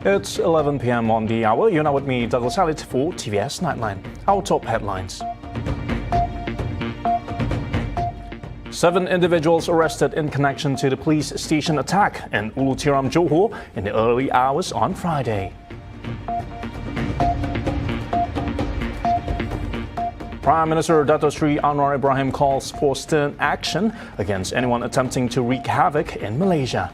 It's 11 p.m. on the hour. You're now with me, Douglas Alit, for TVS Nightline. Our top headlines. 7 individuals arrested in connection to the police station attack in Ulu Tiram, Johor in the early hours on Friday. Prime Minister Dato Sri Anwar Ibrahim calls for stern action against anyone attempting to wreak havoc in Malaysia.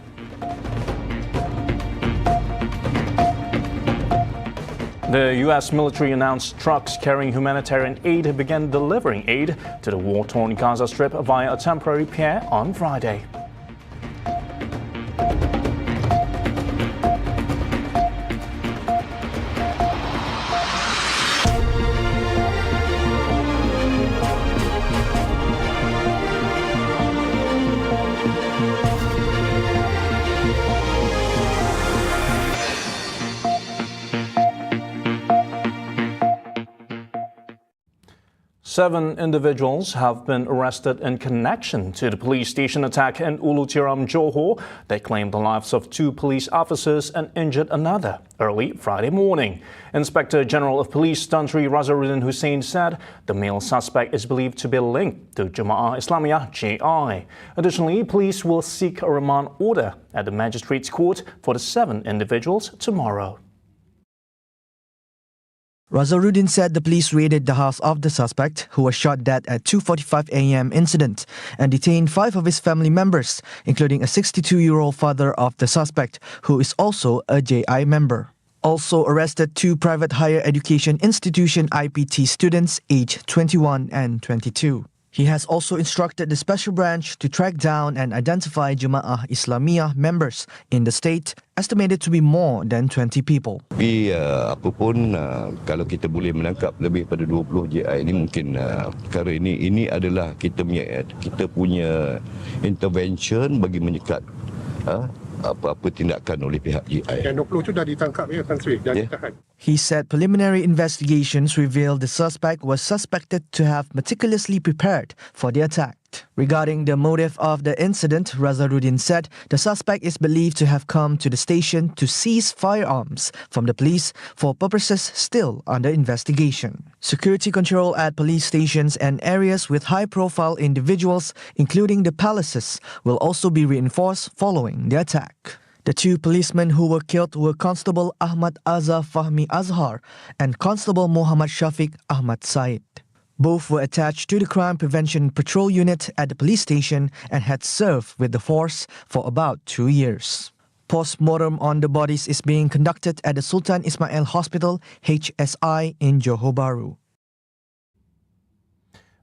The U.S. military announced trucks carrying humanitarian aid began delivering aid to the war-torn Gaza Strip via a temporary PIER on Friday. Seven individuals have been arrested in connection to the police station attack in Ulu Tiram, Johor. They claimed the lives of 2 police officers and injured another early Friday morning. Inspector General of Police Tan Sri Razaruddin Hussein said the male suspect is believed to be linked to Jemaah Islamiyah (JI). Additionally, police will seek a remand order at the Magistrates Court for the 7 individuals tomorrow. Razaruddin said the police raided the house of the suspect, who was shot dead at 2:45 a.m. incident, and detained 5 of his family members, including a 62-year-old father of the suspect, who is also a JI member. Also arrested 2 private higher education institution IPT students aged 21 and 22. He has also instructed the special branch to track down and identify Jemaah Islamiyah members in the state, estimated to be more than 20 people. Tapi apapun, kalau kita boleh menangkap lebih pada 20 JI ini mungkin perkara ini adalah kita punya intervention bagi menyekat apa-apa tindakan oleh pihak JI. Yang 20 itu dah ditangkap ya, Tan Sri, dah ditahan. He said preliminary investigations revealed the suspect was suspected to have meticulously prepared for the attack. Regarding the motive of the incident, Razaruddin said the suspect is believed to have come to the station to seize firearms from the police for purposes still under investigation. Security control at police stations and areas with high-profile individuals, including the palaces, will also be reinforced following the attack. The 2 policemen who were killed were Constable Ahmad Azza Fahmi Azhar and Constable Muhammad Shafiq Ahmad Said. Both were attached to the Crime Prevention Patrol Unit at the police station and had served with the force for about 2 years. Post-mortem on the bodies is being conducted at the Sultan Ismail Hospital, HSI, in Johor Bahru.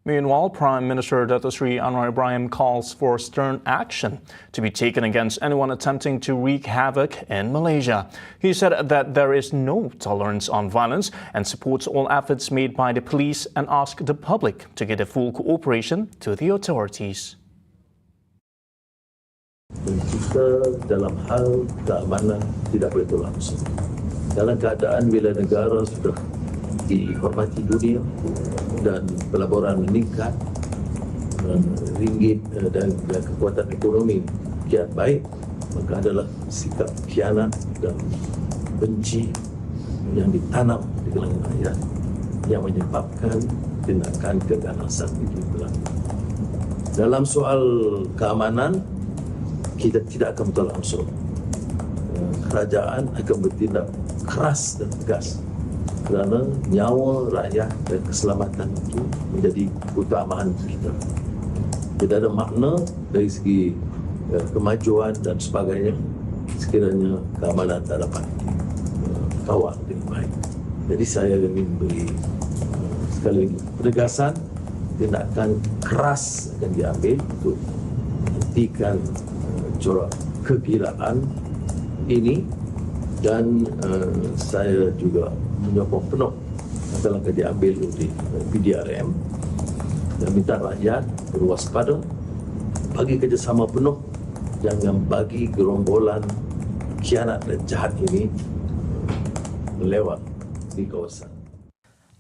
Meanwhile, Prime Minister Dato Sri Anwar Ibrahim calls for stern action to be taken against anyone attempting to wreak havoc in Malaysia. He said that there is no tolerance on violence and supports all efforts made by the police and asked the public to give their full cooperation to the authorities. Kita dalam hal keamanan tidak boleh tolak usul. Dalam keadaan bila negara sudah dihormati dunia dan pelaburan meningkat, ringgit dan kekuatan ekonomi kian baik, maka adalah sikap khianat dan benci yang ditanam di kalangan rakyat yang menyebabkan tindakan keganasan itu berlaku. Dalam soal keamanan, kita tidak akan bertolak ansur. Kerajaan akan bertindak keras dan tegas kerana nyawa rakyat dan keselamatan itu menjadi keutamaan kita. Tidak ada makna dari segi kemajuan dan sebagainya sekiranya keamanan tak dapat dikawal dengan baik. Jadi saya ingin beri sekali lagi penegasan, tindakan keras akan diambil untuk menghentikan corak kegilaan ini, dan saya juga menyokong penuh langkah diambil oleh PDRM dan minta rakyat berwaspada, bagi kerjasama penuh, jangan bagi gerombolan khianat dan jahat ini melewat di kawasan.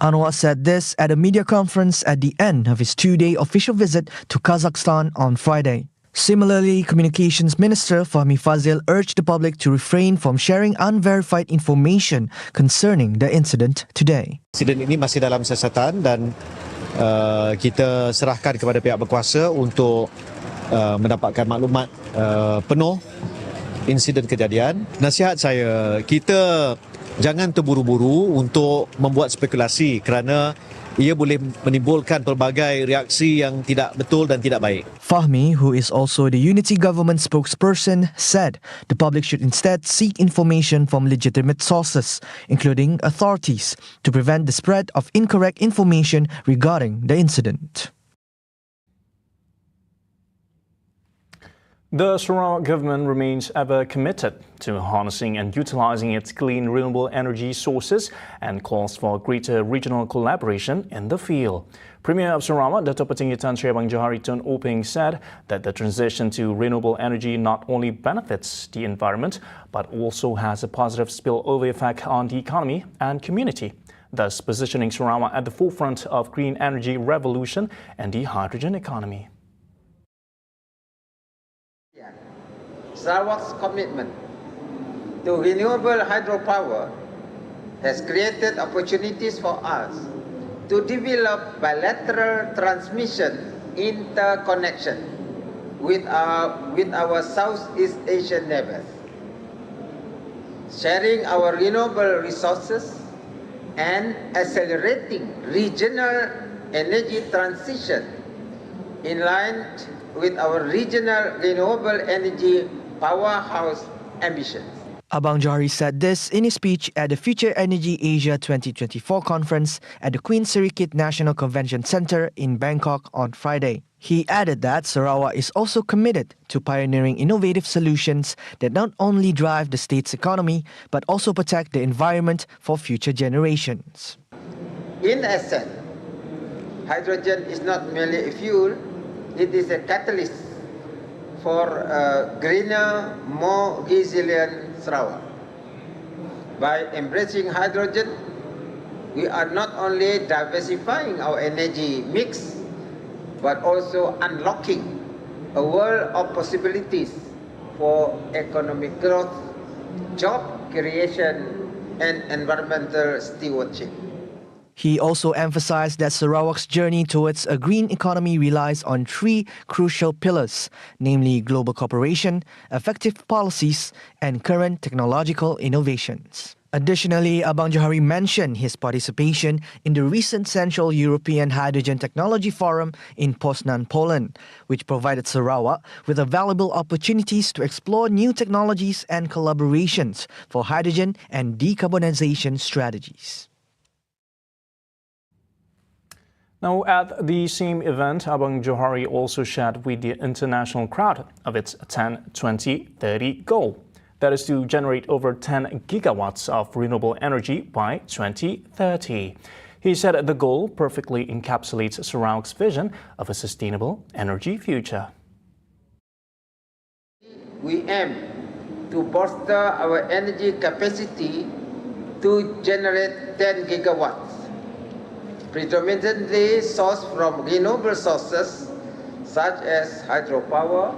Anwar said this at a media conference at the end of his 2-day official visit to Kazakhstan on Friday. Similarly, Communications Minister Fahmi Fazil urged the public to refrain from sharing unverified information concerning the incident today. Insiden ini masih dalam siasatan dan kita serahkan kepada pihak berkuasa untuk mendapatkan maklumat penuh insiden kejadian. Nasihat saya, kita jangan terburu-buru untuk membuat spekulasi kerana ia boleh menimbulkan pelbagai reaksi yang tidak betul dan tidak baik. Fahmi, who is also the unity government spokesperson, said the public should instead seek information from legitimate sources, including authorities, to prevent the spread of incorrect information regarding the incident. The Sarawak government remains ever committed to harnessing and utilizing its clean renewable energy sources and calls for greater regional collaboration in the field. Premier of Sarawak, Dato' Petinggi Tan Sri Abang Johari Tun Openg said that the transition to renewable energy not only benefits the environment but also has a positive spillover effect on the economy and community, thus positioning Sarawak at the forefront of green energy revolution and the hydrogen economy. Sarawak's commitment to renewable hydropower has created opportunities for us to develop bilateral transmission interconnection with our Southeast Asian neighbors, sharing our renewable resources and accelerating regional energy transition in line with our regional renewable energy powerhouse ambitions. Abang Johari said this in his speech at the Future Energy Asia 2024 conference at the Queen Sirikit National Convention Centre in Bangkok on Friday. He added that Sarawak is also committed to pioneering innovative solutions that not only drive the state's economy but also protect the environment for future generations. In essence, hydrogen is not merely a fuel, it is a catalyst for a greener, more resilient Sarawak. By embracing hydrogen, we are not only diversifying our energy mix, but also unlocking a world of possibilities for economic growth, job creation, and environmental stewardship. He also emphasized that Sarawak's journey towards a green economy relies on three crucial pillars, namely global cooperation, effective policies, and current technological innovations. Additionally, Abang Johari mentioned his participation in the recent Central European Hydrogen Technology Forum in Poznan, Poland, which provided Sarawak with valuable opportunities to explore new technologies and collaborations for hydrogen and decarbonization strategies. Now, at the same event, Abang Johari also shared with the international crowd of its 10-20-30 goal. That is to generate over 10 gigawatts of renewable energy by 2030. He said the goal perfectly encapsulates Sarawak's vision of a sustainable energy future. We aim to bolster our energy capacity to generate 10 gigawatts. Predominantly sourced from renewable sources such as hydropower,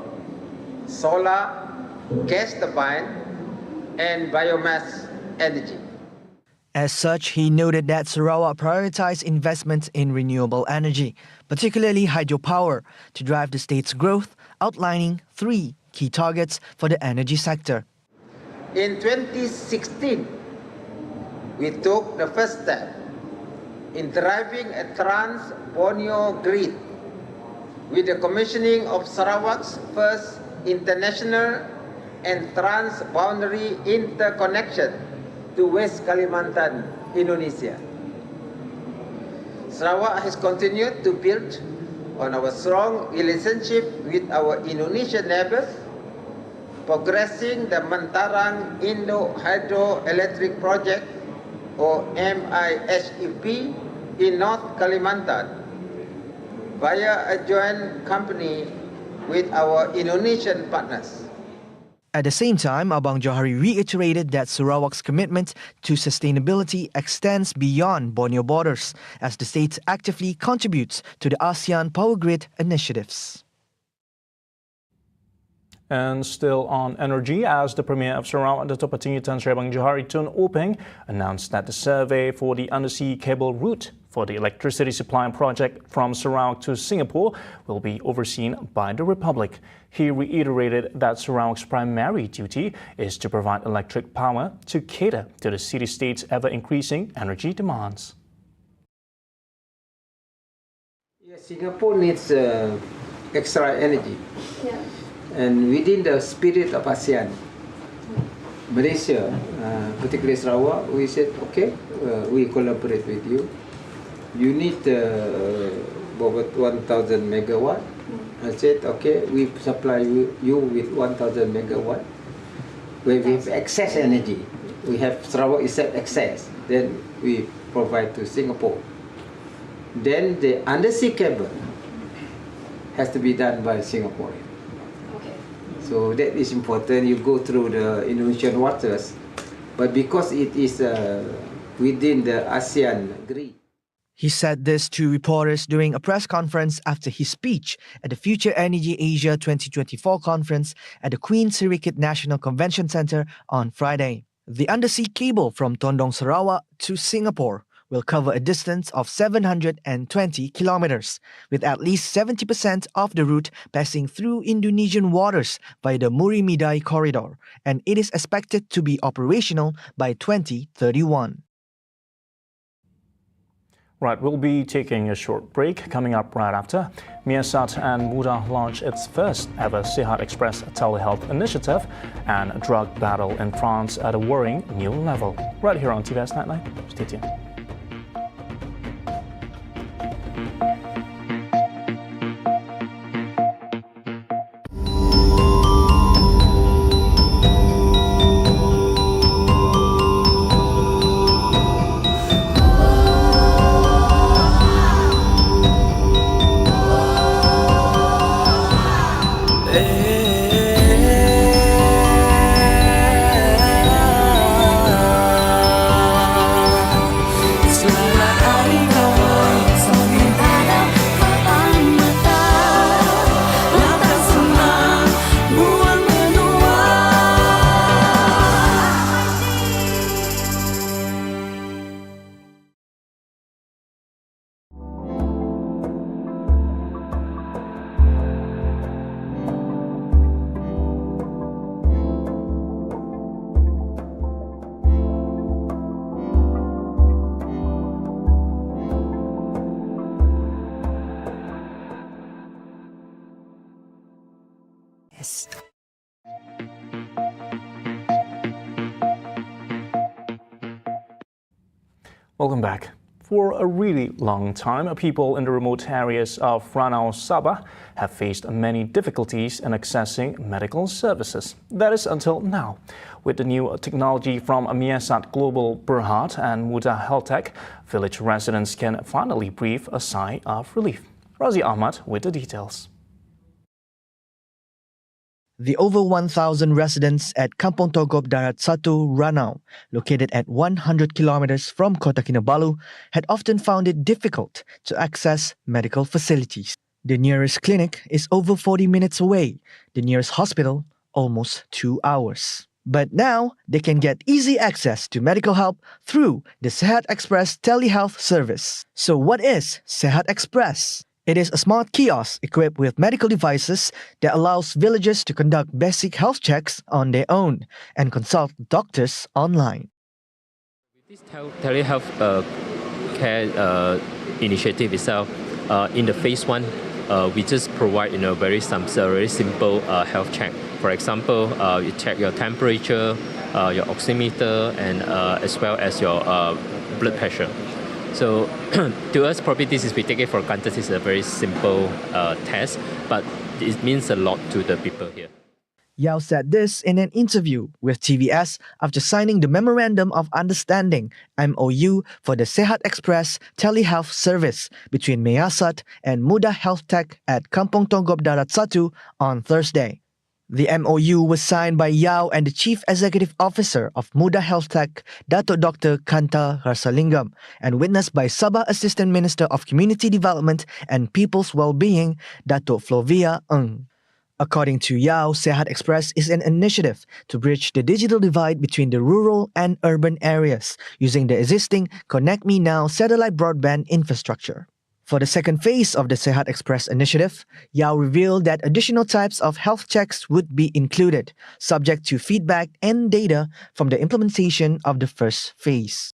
solar, gas turbine, and biomass energy. As such, he noted that Sarawak prioritized investments in renewable energy, particularly hydropower, to drive the state's growth, outlining three key targets for the energy sector. In 2016, we took the first step in driving a trans-Borneo grid with the commissioning of Sarawak's first international and trans-boundary interconnection to West Kalimantan, Indonesia. Sarawak has continued to build on our strong relationship with our Indonesian neighbors, progressing the Mentarang Indo Hydroelectric Project or MIHEP in North Kalimantan via a joint company with our Indonesian partners. At the same time, Abang Johari reiterated that Sarawak's commitment to sustainability extends beyond Borneo borders as the state actively contributes to the ASEAN Power Grid initiatives. And still on energy, as the Premier of Sarawak, Dato' Patinggi Tan Sri Abang Johari Tun Openg, announced that the survey for the undersea cable route for the electricity supply project from Sarawak to Singapore will be overseen by the Republic. He reiterated that Sarawak's primary duty is to provide electric power to cater to the city-state's ever-increasing energy demands. Yes, Singapore needs extra energy. Yeah. And within the spirit of ASEAN, Malaysia, particularly Sarawak, we said, okay, we collaborate with you. You need about 1,000 megawatt. I said, okay, we supply you with 1,000 megawatt. Where we have excess energy, we have Sarawak is excess, then we provide to Singapore. Then the undersea cable has to be done by Singaporean. Okay. So that is important. You go through the Indonesian waters, but because it is within the ASEAN grid. He said this to reporters during a press conference after his speech at the Future Energy Asia 2024 conference at the Queen Sirikit National Convention Centre on Friday. The undersea cable from Tondong, Sarawak to Singapore will cover a distance of 720 kilometers, with at least 70% of the route passing through Indonesian waters by the Muri Midai corridor, and it is expected to be operational by 2031. Right, we'll be taking a short break. Coming up right after, Miasat and Muda launch its first ever Sihat Express telehealth initiative, and a drug battle in France at a worrying new level. Right here on Tvs Nightline. Stay tuned. Welcome back. For a really long time, people in the remote areas of Ranau, Sabah have faced many difficulties in accessing medical services. That is until now. With the new technology from Miasat Global Berhad and Muda Health Tech, village residents can finally breathe a sigh of relief. Razi Ahmad with the details. The over 1,000 residents at Kampung Togop Darat 1 Ranau, located at 100 kilometers from Kota Kinabalu, had often found it difficult to access medical facilities. The nearest clinic is over 40 minutes away, the nearest hospital almost 2 hours. But now they can get easy access to medical help through the Sihat Express telehealth service. So what is Sihat Express? It is a smart kiosk equipped with medical devices that allows villagers to conduct basic health checks on their own and consult doctors online. This telehealth care initiative itself, in the phase 1, we just provide very simple health check. For example, you check your temperature, your oximeter, and as well as your blood pressure. So to us, probably we take it for granted. It's a very simple test, but it means a lot to the people here. Yao said this in an interview with TVS after signing the Memorandum of Understanding (MOU) for the Sihat Express telehealth service between Miasat and Muda Health Tech at Kampung Togop Darat 1 on Thursday. The MOU was signed by Yao and the Chief Executive Officer of Muda Health Tech, Datuk Dr. Kanta Rasalingam, and witnessed by Sabah Assistant Minister of Community Development and People's Wellbeing, Datuk Flovia Ng. According to Yao, Sehat Express is an initiative to bridge the digital divide between the rural and urban areas using the existing Connect Me Now satellite broadband infrastructure. For the second phase of the Sehat Express initiative, Yao revealed that additional types of health checks would be included, subject to feedback and data from the implementation of the first phase.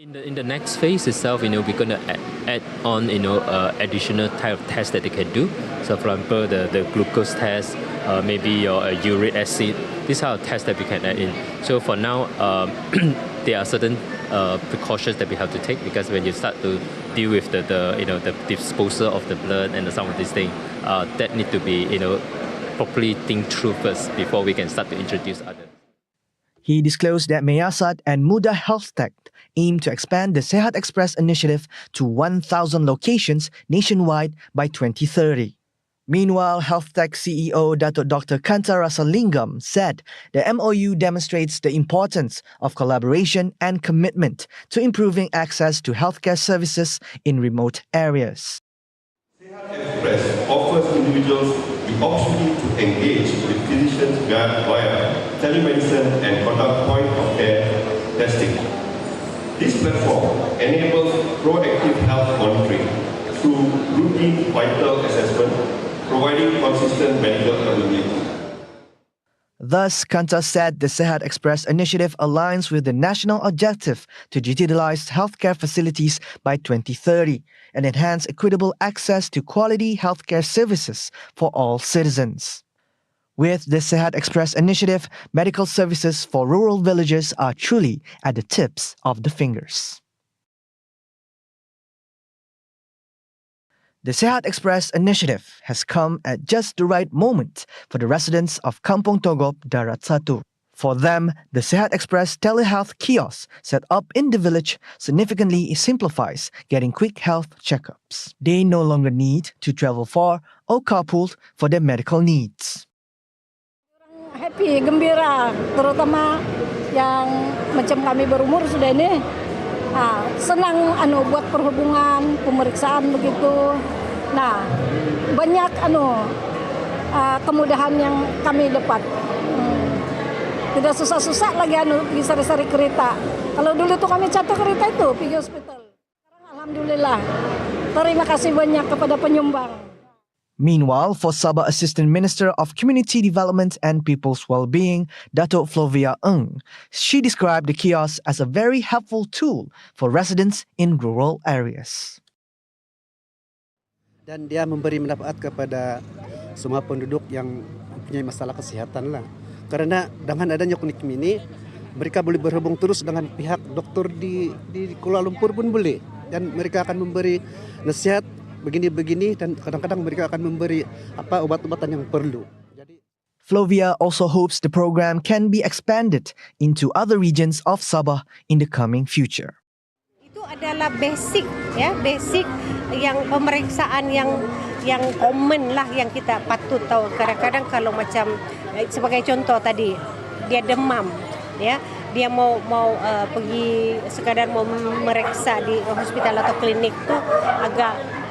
In the next phase itself, we're going to add on, additional type of tests that they can do. So, for example, the glucose test, maybe your uric acid. These are tests that we can add in. So, for now, there are certain precautions that we have to take, because when you start to deal with the disposal of the blood and some of these things, that need to be properly think through first before we can start to introduce others. He disclosed that Mayasat and Muda Health Tech aim to expand the Sehat Express initiative to 1,000 locations nationwide by 2030. Meanwhile, Health Tech CEO Dr. Kanta Rasalingam said the MOU demonstrates the importance of collaboration and commitment to improving access to healthcare services in remote areas. Sehat Express offers individuals the opportunity to engage with physicians via telemedicine and conduct point-of-care testing. This platform enables proactive health monitoring through routine vital assessment, providing consistent medical availability. Thus, Kanta said the Sehat Express initiative aligns with the national objective to digitalize healthcare facilities by 2030 and enhance equitable access to quality healthcare services for all citizens. With the Sehat Express initiative, medical services for rural villages are truly at the tips of the fingers. The Sehat Express initiative has come at just the right moment for the residents of Kampung Togop, Darat 1. For them, the Sehat Express Telehealth kiosk set up in the village significantly simplifies getting quick health checkups. They no longer need to travel far or carpool for their medical needs. Happy, gembira, terutama yang macam kami berumur sudah ini. Senang buat perhubungan, pemeriksaan begitu. Nah, banyak kemudahan yang kami dapat. Tidak susah-susah lagi pergi sari-sari kereta. Kalau dulu tuh kami catat kereta itu pergi hospital. Sekarang alhamdulillah. Terima kasih banyak kepada penyumbang. Meanwhile, for Sabah Assistant Minister of Community Development and People's Wellbeing, Dato' Flovia Ng, she described the kiosk as a very helpful tool for residents in rural areas. Dan dia memberi manfaat kepada semua penduduk yang mempunyai masalah kesehatan lah. Karena dengan adanya klinik ini, mereka boleh berhubung terus dengan pihak dokter di Kuala Lumpur pun boleh. Dan mereka akan memberi nasihat begini-begini dan kadang-kadang mereka akan memberi obat-obatan yang perlu. Flovia also hopes the program can be expanded into other regions of Sabah in the coming future. Itu adalah basic yang pemeriksaan yang common lah yang kita patut tahu. Kadang-kadang kalau macam sebagai contoh tadi dia demam, ya. Dia mau pergi sekadar mau memeriksa di hospital atau klinik tu agak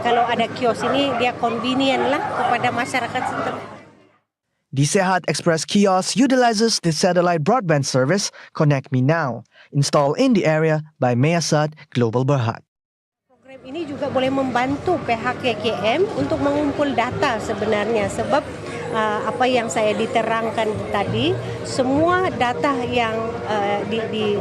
kalau ada kios ini dia convenient lah kepada masyarakat setempat. The Sehat Express kiosk utilizes the satellite broadband service Connect Me Now, installed in the area by Mayasat Global Berhad. Program ini juga boleh membantu pihak KKM untuk mengumpul data sebenarnya sebab apa yang saya diterangkan tadi, semua data yang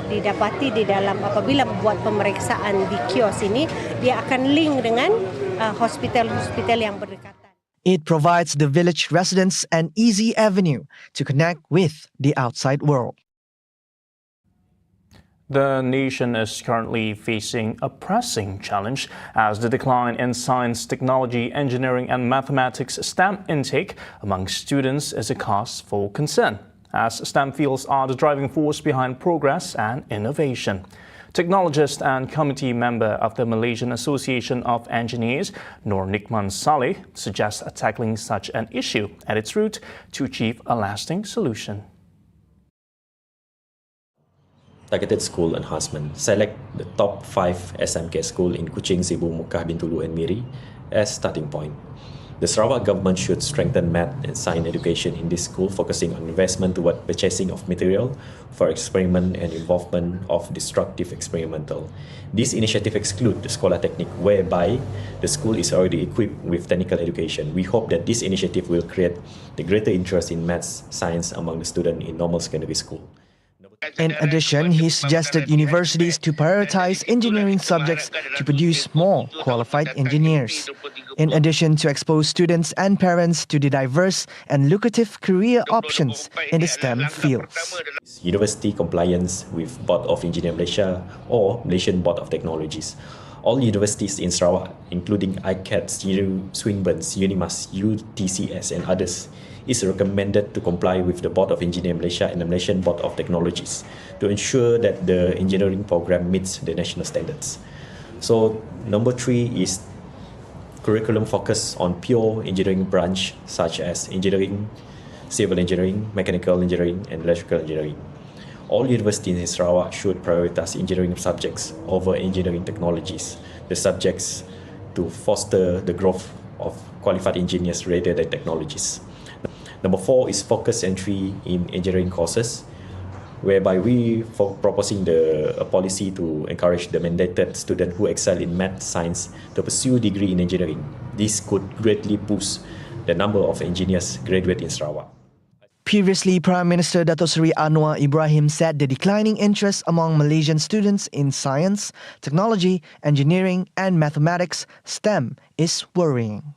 didapati di dalam apabila membuat pemeriksaan di kios ini, dia akan link dengan hospital-hospital yang berdekatan. It provides the village residents an easy avenue to connect with the outside world. The nation is currently facing a pressing challenge as the decline in science, technology, engineering and mathematics STEM intake among students is a cause for concern, as STEM fields are the driving force behind progress and innovation. Technologist and committee member of the Malaysian Association of Engineers, Nur Nikman Saleh, suggests tackling such an issue at its root to achieve a lasting solution. Targeted school enhancement. Select the top 5 SMK school in Kuching, Sibu, Mukkah, Bintulu and Miri as starting point. The Sarawak government should strengthen math and science education in this school, focusing on investment toward purchasing of material for experiment and involvement of destructive experimental. This initiative excludes the Sekolah Teknik, whereby the school is already equipped with technical education. We hope that this initiative will create the greater interest in maths, science among the students in normal secondary school. In addition, he suggested universities to prioritize engineering subjects to produce more qualified engineers. In addition to expose students and parents to the diverse and lucrative career options in the STEM fields. University compliance with Board of Engineering Malaysia or Malaysian Board of Technologies. All universities in Sarawak, including ICAT, Swinburne, Unimas, UTCS and others, is recommended to comply with the Board of Engineering Malaysia and the Malaysian Board of Technologies to ensure that the engineering program meets the national standards. So number 3 is curriculum focus on pure engineering branch such as engineering, civil engineering, mechanical engineering and electrical engineering. All universities in Sarawak should prioritize engineering subjects over engineering technologies, the subjects to foster the growth of qualified engineers rather than technologies. Number 4 is focused entry in engineering courses, whereby we proposing a policy to encourage the mandated student who excel in math, science to pursue degree in engineering. This could greatly boost the number of engineers graduate in Sarawak. Previously, Prime Minister Dato Seri Anwar Ibrahim said the declining interest among Malaysian students in science, technology, engineering and mathematics, STEM, is worrying.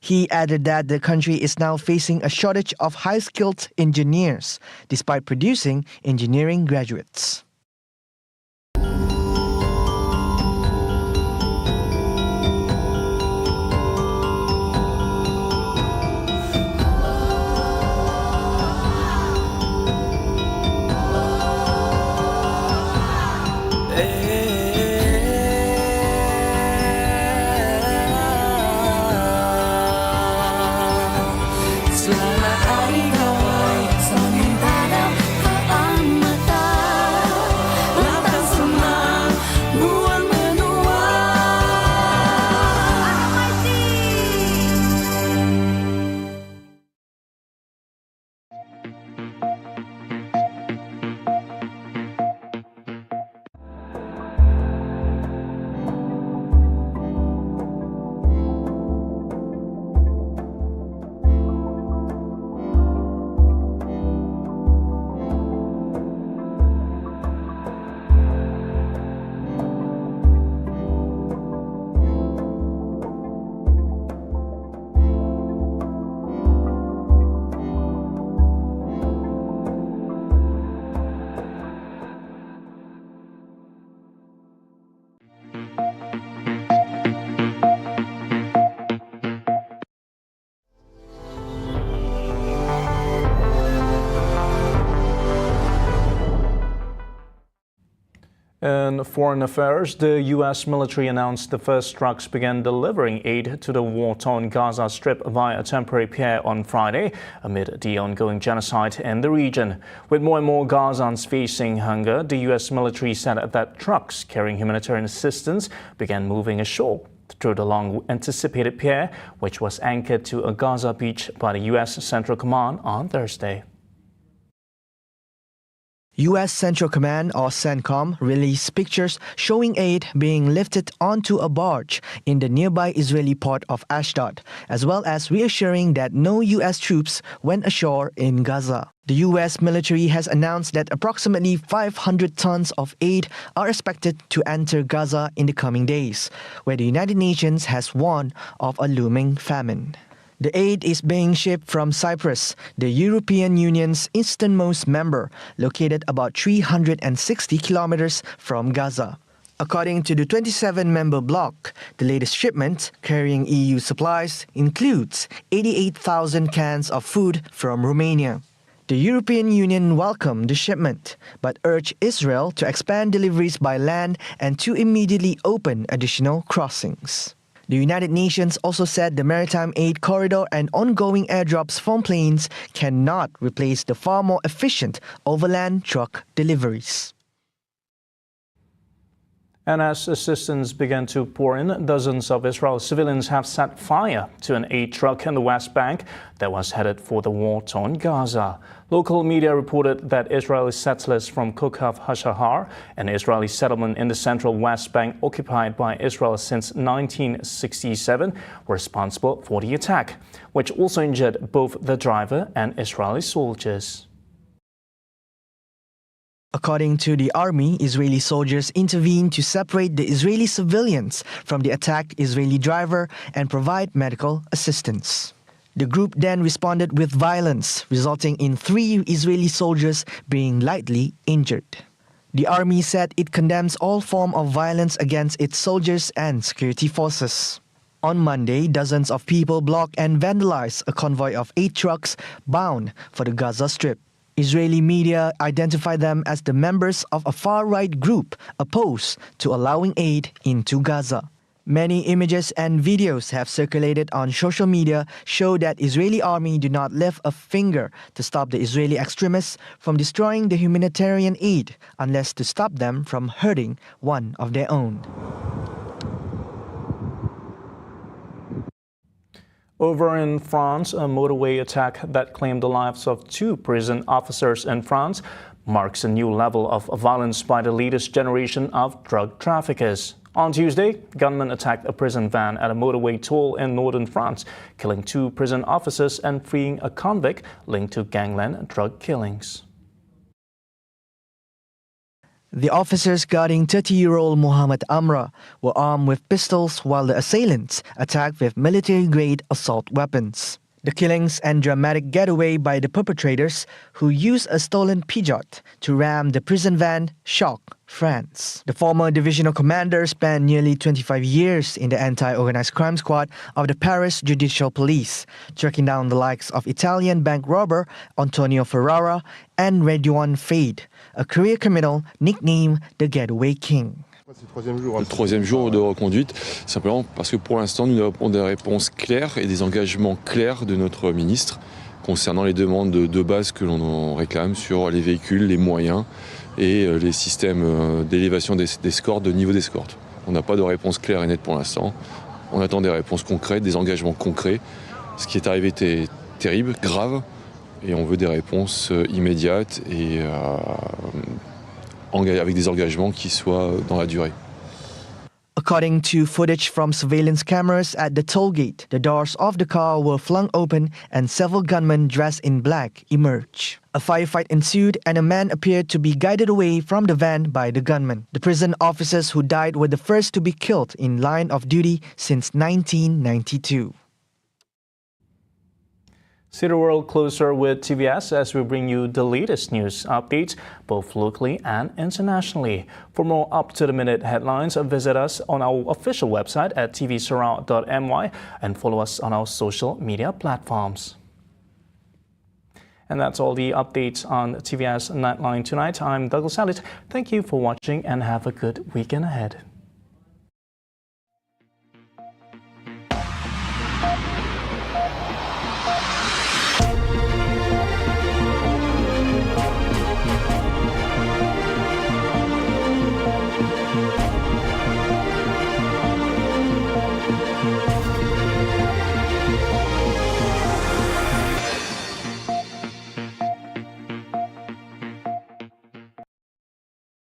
He added that the country is now facing a shortage of high-skilled engineers, despite producing engineering graduates. In foreign affairs, the U.S. military announced the first trucks began delivering aid to the war-torn Gaza Strip via a temporary pier on Friday, amid the ongoing genocide in the region. With more and more Gazans facing hunger, the U.S. military said that trucks carrying humanitarian assistance began moving ashore through the long-anticipated pier, which was anchored to a Gaza beach by the U.S. Central Command on Thursday. U.S. Central Command, or CENTCOM, released pictures showing aid being lifted onto a barge in the nearby Israeli port of Ashdod, as well as reassuring that no U.S. troops went ashore in Gaza. The U.S. military has announced that approximately 500 tons of aid are expected to enter Gaza in the coming days, where the United Nations has warned of a looming famine. The aid is being shipped from Cyprus, the European Union's easternmost member, located about 360 kilometers from Gaza. According to the 27-member bloc, the latest shipment, carrying EU supplies, includes 88,000 cans of food from Romania. The European Union welcomed the shipment, but urged Israel to expand deliveries by land and to immediately open additional crossings. The United Nations also said the maritime aid corridor and ongoing airdrops from planes cannot replace the far more efficient overland truck deliveries. And as assistance began to pour in, dozens of Israeli civilians have set fire to an aid truck in the West Bank that was headed for the war-torn Gaza. Local media reported that Israeli settlers from Kochav HaShahar, an Israeli settlement in the central West Bank occupied by Israel since 1967, were responsible for the attack, which also injured both the driver and Israeli soldiers. According to the army, Israeli soldiers intervened to separate the Israeli civilians from the attacked Israeli driver and provide medical assistance. The group then responded with violence, resulting in 3 Israeli soldiers being lightly injured. The army said it condemns all forms of violence against its soldiers and security forces. On Monday, dozens of people blocked and vandalized a convoy of 8 trucks bound for the Gaza Strip. Israeli media identify them as the members of a far-right group opposed to allowing aid into Gaza. Many images and videos have circulated on social media show that Israeli army do not lift a finger to stop the Israeli extremists from destroying the humanitarian aid unless to stop them from hurting one of their own. Over in France, a motorway attack that claimed the lives of 2 prison officers in France marks a new level of violence by the latest generation of drug traffickers. On Tuesday, gunmen attacked a prison van at a motorway toll in northern France, killing 2 prison officers and freeing a convict linked to gangland drug killings. The officers guarding 30-year-old Mohammed Amra were armed with pistols while the assailants attacked with military-grade assault weapons. The killings and dramatic getaway by the perpetrators, who used a stolen Peugeot to ram the prison van, shocked France. The former divisional commander spent nearly 25 years in the anti-organized crime squad of the Paris Judicial Police, tracking down the likes of Italian bank robber Antonio Ferrara and Redouane Faïd, a career criminal nicknamed the Getaway King. Le 3e jour de reconduite, simplement parce que pour l'instant, nous avons des réponses claires et des engagements clairs de notre ministre concernant les demandes de base que l'on réclame sur les véhicules, les moyens et les systèmes d'élévation d'escorte, de niveau d'escorte. On n'a pas de réponse claire et nette pour l'instant. On attend des réponses concrètes, des engagements concrets. Ce qui est arrivé était terrible, grave, et on veut des réponses immédiates et avec des engagements qui soient dans la durée. According to footage from surveillance cameras at the toll gate, the doors of the car were flung open and several gunmen dressed in black emerged. A firefight ensued and a man appeared to be guided away from the van by the gunmen. The prison officers who died were the first to be killed in line of duty since 1992. See the world closer with TVS as we bring you the latest news updates, both locally and internationally. For more up-to-the-minute headlines, visit us on our official website at tvsurround.my and follow us on our social media platforms. And that's all the updates on TVS Nightline tonight. I'm Douglas Elliott. Thank you for watching and have a good weekend ahead.